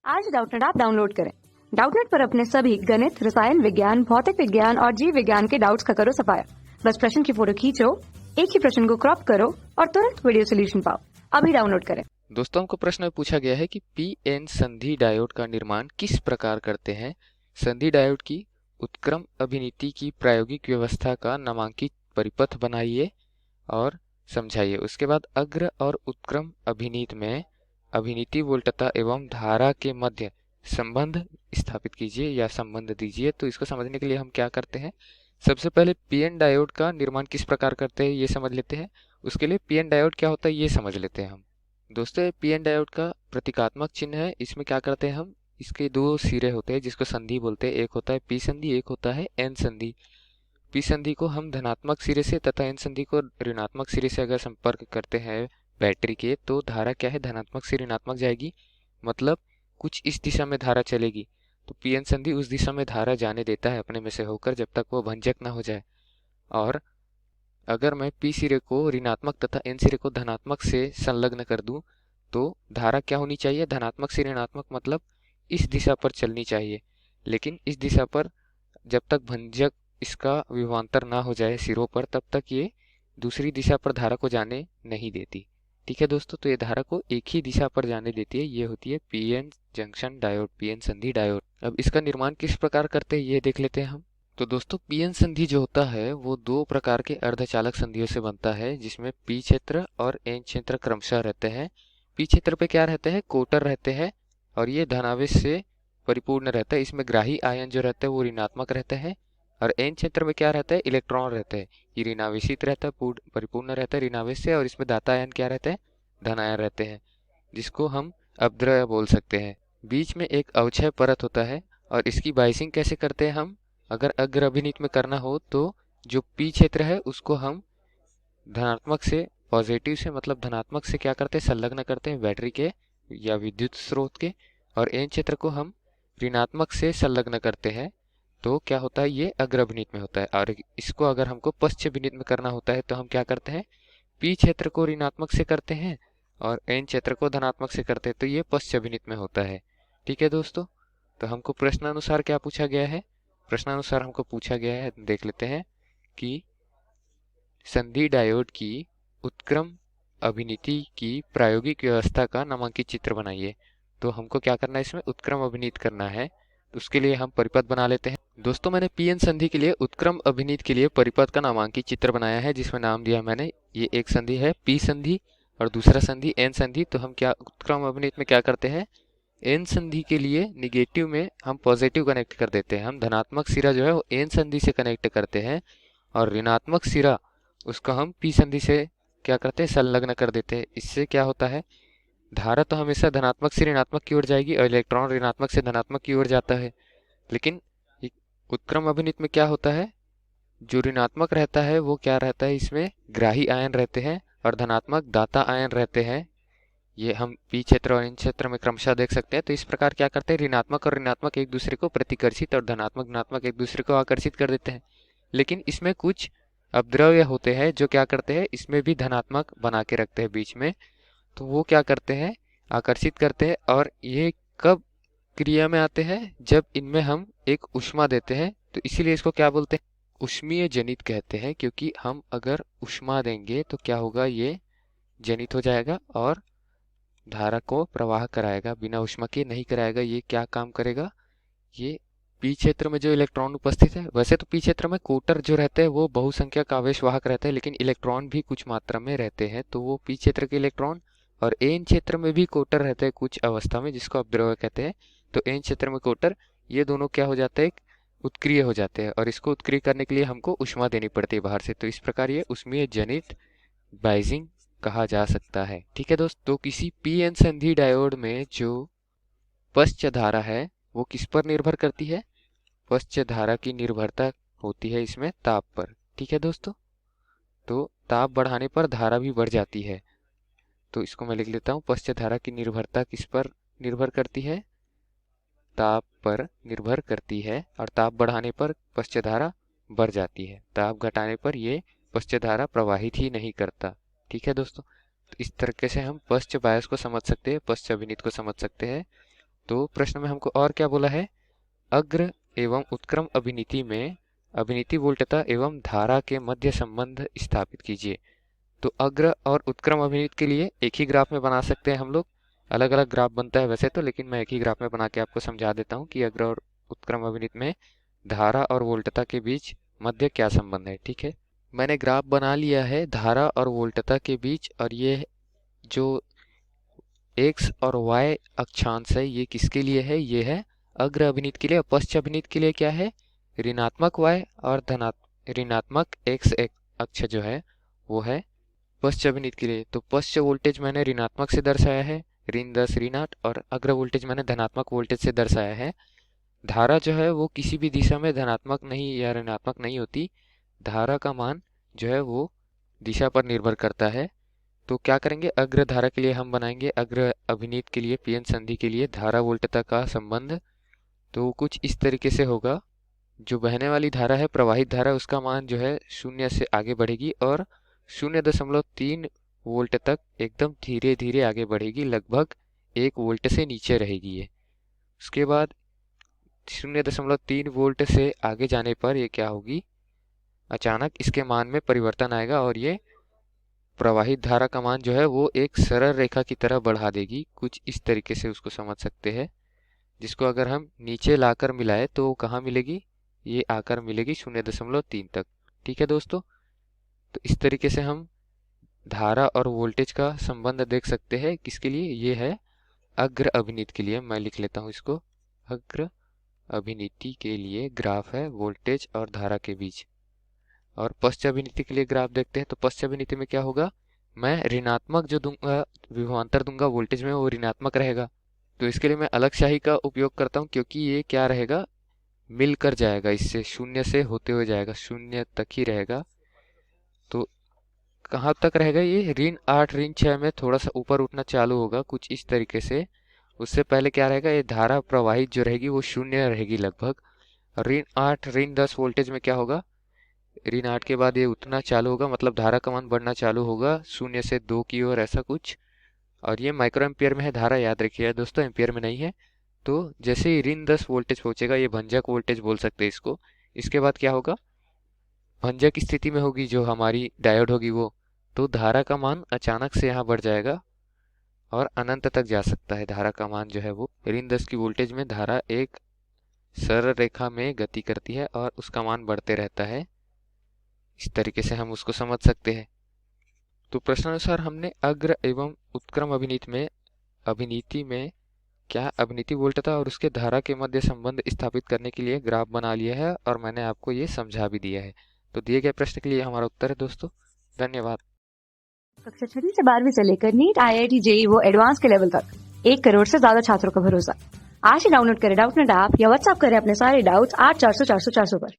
आज Doubtnut app download करें। Doubtnut पर अपने सभी गणित, रसायन विज्ञान, भौतिक विज्ञान और जीव विज्ञान के डाउट्स का करो सफाया। बस प्रश्न की फोटो खींचो, एक ही प्रश्न को क्रॉप करो और तुरंत वीडियो सोल्यूशन पाओ। अभी डाउनलोड करें। दोस्तों, हमको प्रश्न में पूछा गया है कि पीएन संधि डायोड का निर्माण किस प्रकार करते हैं। संधि डायोड की उत्क्रम अभिनीति की प्रायोगिक व्यवस्था का नामांकित परिपथ बनाइए और समझाइए। उसके बाद अग्र और उत्क्रम अभिनीत में अभिनीति वोल्टता एवं धारा के मध्य संबंध स्थापित कीजिए या संबंध दीजिए। तो इसको समझने के लिए हम क्या करते हैं, सबसे पहले पीएन डायोड का निर्माण किस प्रकार करते हैं ये समझ लेते हैं। उसके लिए पीएन डायोड क्या होता है ये समझ लेते हैं हम। दोस्तों, पीएन डायोड का प्रतीकात्मक चिन्ह है। इसमें क्या करते हैं हम, इसके दो सिरे होते हैं जिसको संधि बोलते हैं। एक होता है पी संधि, एक होता है एन संधि। पी संधि को हम धनात्मक सिरे से तथा एन संधि को ऋणात्मक सिरे से अगर संपर्क करते हैं बैटरी के, तो धारा क्या है, धनात्मक से ऋणात्मक जाएगी, मतलब कुछ इस दिशा में धारा चलेगी। तो पीएन संधि उस दिशा में धारा जाने देता है अपने में से होकर, जब तक वो भंजक ना हो जाए। और अगर मैं पी सिरे को ऋणात्मक तथा एन सिरे को धनात्मक से संलग्न कर दूं, तो धारा क्या होनी चाहिए, धनात्मक से ऋणात्मक, मतलब इस दिशा पर चलनी चाहिए। लेकिन इस दिशा पर जब तक भंजक इसका विभवांतर ना हो जाए सिरों पर, तब तक ये दूसरी दिशा पर धारा को जाने नहीं देती। ठीक है दोस्तों, तो ये धारा को एक ही दिशा पर जाने देती है। ये होती है पीएन जंक्शन डायोड, पीएन संधि डायोड। अब इसका निर्माण किस प्रकार करते हैं ये देख लेते हैं हम। तो दोस्तों, पीएन संधि जो होता है वो दो प्रकार के अर्धचालक संधियों से बनता है, जिसमें पी क्षेत्र और एन क्षेत्र क्रमशः रहते हैं। पी क्षेत्र पे क्या रहते हैं, कोटर रहते हैं और ये धनावेश से परिपूर्ण रहता है। इसमें ग्राही आयन जो रहते हैं वो ऋणात्मक रहते हैं। और एन क्षेत्र में क्या रहता है, इलेक्ट्रॉन रहते हैं। ये ऋणावेशित रहता है, परिपूर्ण रहता है ऋणावेश से। और इसमें दाता आयन क्या रहते हैं, धन आयन रहते हैं, जिसको हम अपद्रव्य बोल सकते हैं। बीच में एक अवक्षय परत होता है और इसकी बाइसिंग कैसे करते हैं हम, अगर अग्र अभिनीत में करना हो तो जो पी क्षेत्र है उसको हम धनात्मक से पॉजिटिव से, मतलब धनात्मक से क्या करते हैं, संलग्न करते हैं बैटरी के या विद्युत स्रोत के। और एन क्षेत्र को हम ऋणात्मक से संलग्न करते हैं। तो क्या होता है, ये अग्र अभिनीत में होता है। और इसको अगर हमको पश्च अभिनीत में करना होता है तो हम क्या करते हैं, पी क्षेत्र को ऋणात्मक से करते हैं और एन क्षेत्र को धनात्मक से करते हैं। तो ये पश्च अभिनीत में होता है। ठीक है दोस्तों, तो हमको प्रश्नानुसार क्या पूछा गया है, प्रश्नानुसार हमको पूछा गया है, देख लेते हैं कि संधि डायोड की उत्क्रम अभिनीति की प्रायोगिक व्यवस्था का नामांकित चित्र बनाइए। तो हमको क्या करना है, इसमें उत्क्रम अभिनीत करना है। तो उसके लिए हम परिपथ बना लेते हैं। दोस्तों, मैंने पीएन संधि के लिए उत्क्रम अभिनीत के लिए परिपथ का नामांकित चित्र बनाया है, जिसमें नाम दिया मैंने, ये एक संधि है पी संधि और दूसरा संधि एन संधि। तो हम क्या उत्क्रम अभिनीत में क्या करते हैं, एन संधि के लिए निगेटिव में हम पॉजिटिव कनेक्ट कर देते हैं। हम धनात्मक सिरा जो है वो एन संधि से कनेक्ट करते हैं और ऋणात्मक सिरा उसका हम पी संधि से क्या करते हैं, संलग्न कर देते हैं। इससे क्या होता है, धारा तो हमेशा धनात्मक से ऋणात्मक की ओर जाएगी और इलेक्ट्रॉन ऋणात्मक से धनात्मक की ओर जाता है। लेकिन उत्क्रम अभिनीत में क्या होता है, जो ऋणात्मक रहता है वो क्या रहता है, इसमें ग्राही आयन रहते हैं और धनात्मक दाता आयन रहते हैं। ये हम पी क्षेत्र और एन क्षेत्र में क्रमशः देख सकते हैं। तो इस प्रकार क्या करते हैं, ऋणात्मक और ऋणात्मक एक दूसरे को प्रतिकर्षित और धनात्मक ऋणात्मक एक दूसरे को आकर्षित कर देते हैं। लेकिन इसमें कुछ अपद्रव्य होते हैं जो क्या करते हैं, इसमें भी धनात्मक बना के रखते हैं बीच में। तो वो क्या करते हैं, आकर्षित करते हैं। और ये कब क्रिया में आते हैं, जब इनमें हम एक ऊष्मा देते हैं। तो इसीलिए इसको क्या बोलते हैं, ऊष्मीय जनित कहते हैं। क्योंकि हम अगर ऊष्मा देंगे तो क्या होगा, ये जनित हो जाएगा और धारा को प्रवाह कराएगा, बिना ऊष्मा के नहीं कराएगा। ये क्या काम करेगा, ये पी क्षेत्र में जो इलेक्ट्रॉन उपस्थित है, वैसे तो पी क्षेत्र में कोटर जो रहते हैं वो बहुसंख्यक आवेश वाहक रहते हैं, लेकिन इलेक्ट्रॉन भी कुछ मात्रा में रहते हैं। तो वो पी क्षेत्र के इलेक्ट्रॉन, और एन क्षेत्र में भी कोटर रहते हैं कुछ अवस्था में, जिसको अपद्रव्य कहते हैं। तो एन क्षेत्र में कोटर, ये दोनों क्या हो जाते हैं, उत्क्रिय हो जाते हैं। और इसको उत्क्रिय करने के लिए हमको ऊष्मा देनी पड़ती है बाहर से। तो इस प्रकार ये ऊष्मीय जनित बाइजिंग कहा जा सकता है। ठीक है दोस्त, तो किसी पीएन संधि डायोड में जो पश्च धारा है वो किस पर निर्भर करती है, पश्च धारा की निर्भरता होती है इसमें ताप पर। ठीक है दोस्तों, तो ताप बढ़ाने पर धारा भी बढ़ जाती है। तो इसको मैं लिख लेता हूँ, पश्च धारा की निर्भरता किस पर निर्भर करती है, ताप पर निर्भर करती है। और ताप बढ़ाने पर पश्च धारा बढ़ जाती है, ताप घटाने पर ये पश्च धारा प्रवाहित ही नहीं करता। ठीक है दोस्तों, तो इस तरीके से हम पश्च बायस को समझ सकते हैं, पश्च अभिनीत को समझ सकते हैं। तो प्रश्न में हमको और क्या बोला है, अग्र एवं उत्क्रम अभिनीति में अभिनीति वोल्टता एवं धारा के मध्य संबंध स्थापित कीजिए। तो अग्र और उत्क्रम अभिनीत के लिए एक ही ग्राफ में बना सकते हैं हम लोग, अलग अलग ग्राफ बनता है वैसे तो, लेकिन मैं एक ही ग्राफ में बना के आपको समझा देता हूँ कि अग्र और उत्क्रम अभिनीत में धारा और वोल्टता के बीच मध्य क्या संबंध है। ठीक है, मैंने ग्राफ बना लिया है धारा और वोल्टता के बीच, और ये जो x और y अक्षांश है ये किसके लिए है, ये है अग्र अभिनीत के लिए। और पश्च अभिनीत के लिए क्या है, ऋणात्मक y और ऋणात्मक x अक्ष जो है वो है पश्च अभिनीत के लिए। तो पश्च वोल्टेज मैंने ऋणात्मक से दर्शाया है, ऋण 10 ऋण 8, और अग्र वोल्टेज मैंने धनात्मक वोल्टेज से दर्शाया है। धारा जो है वो किसी भी दिशा में धनात्मक नहीं या ऋणात्मक नहीं होती, धारा का मान जो है वो दिशा पर निर्भर करता है। तो क्या करेंगे, अग्र धारा के लिए हम बनाएंगे अग्र अभिनीत के लिए पीएन संधि के लिए धारा वोल्टता का संबंध। तो कुछ इस तरीके से होगा, जो बहने वाली धारा है प्रवाहित धारा, उसका मान जो है 0 से आगे बढ़ेगी और 0.3 वोल्ट तक एकदम धीरे धीरे आगे बढ़ेगी, लगभग 1 वोल्ट से नीचे रहेगी ये। उसके बाद 0.3 वोल्ट से आगे जाने पर ये क्या होगी, अचानक इसके मान में परिवर्तन आएगा और ये प्रवाहित धारा का मान जो है वो एक सरल रेखा की तरह बढ़ा देगी। कुछ इस तरीके से उसको समझ सकते हैं, जिसको अगर हम नीचे लाकर मिलाए तो कहाँ मिलेगी, ये आकर मिलेगी 0.3 तक। ठीक है दोस्तों, तो इस तरीके से हम धारा और वोल्टेज का संबंध देख सकते हैं। किसके लिए, ये है अग्र अभिनीत के लिए। मैं लिख लेता हूँ इसको, अग्र अभिनीति के लिए ग्राफ है वोल्टेज और धारा के बीच। और पश्च अभिनीति के लिए ग्राफ देखते हैं। तो पश्च अभिनीति में क्या होगा, मैं ऋणात्मक जो दूंगा, विभवांतर दूंगा वोल्टेज में, वो ऋणात्मक रहेगा। तो इसके लिए मैं अलग स्याही का उपयोग करता हूँ, क्योंकि ये क्या रहेगा, मिलकर जाएगा, इससे 0 से होते हुए जाएगा, 0 तक ही रहेगा। तो कहाँ तक रहेगा, ये ऋण 8 ऋण 6 में थोड़ा सा ऊपर उठना चालू होगा, कुछ इस तरीके से। उससे पहले क्या रहेगा, ये धारा प्रवाहित जो रहेगी वो 0 रहेगी लगभग। ऋण 8 ऋण 10 वोल्टेज में क्या होगा, ऋण 8 के बाद ये उठना चालू होगा, मतलब धारा का मान बढ़ना चालू होगा 0 से 2 की ओर, ऐसा कुछ। और ये माइक्रो एम्पियर में है धारा, याद रखिएगा दोस्तों, एम्पियर में नहीं है। तो जैसे ही ऋण 10 वोल्टेज पहुंचेगा, ये भंजक वोल्टेज बोल सकते हैं इसको। इसके बाद क्या होगा, भंजक स्थिति में होगी जो हमारी डायोड होगी वो, तो धारा का मान अचानक से यहाँ बढ़ जाएगा और अनंत तक जा सकता है। धारा का मान जो है वो ऋण 10 की वोल्टेज में धारा एक सरल रेखा में गति करती है और उसका मान बढ़ते रहता है। इस तरीके से हम उसको समझ सकते हैं। तो प्रश्नानुसार हमने अग्र एवं उत्क्रम अभिनीति में क्या अभिनीति वोल्टता और उसके धारा के मध्य संबंध स्थापित करने के लिए ग्राफ बना लिया है, और मैंने आपको ये समझा भी दिया है। तो दिए गए प्रश्न के लिए हमारा उत्तर है दोस्तों। धन्यवाद। कक्षा 6 से 12वीं से लेकर नीट, IIT, JEE वो एडवांस के लेवल तक 1 करोड़ से ज्यादा छात्रों का भरोसा। आज ही डाउनलोड करें डाउटनेट ऐप या व्हाट्सएप करें अपने सारे डाउट्स 8400 400 400 पर।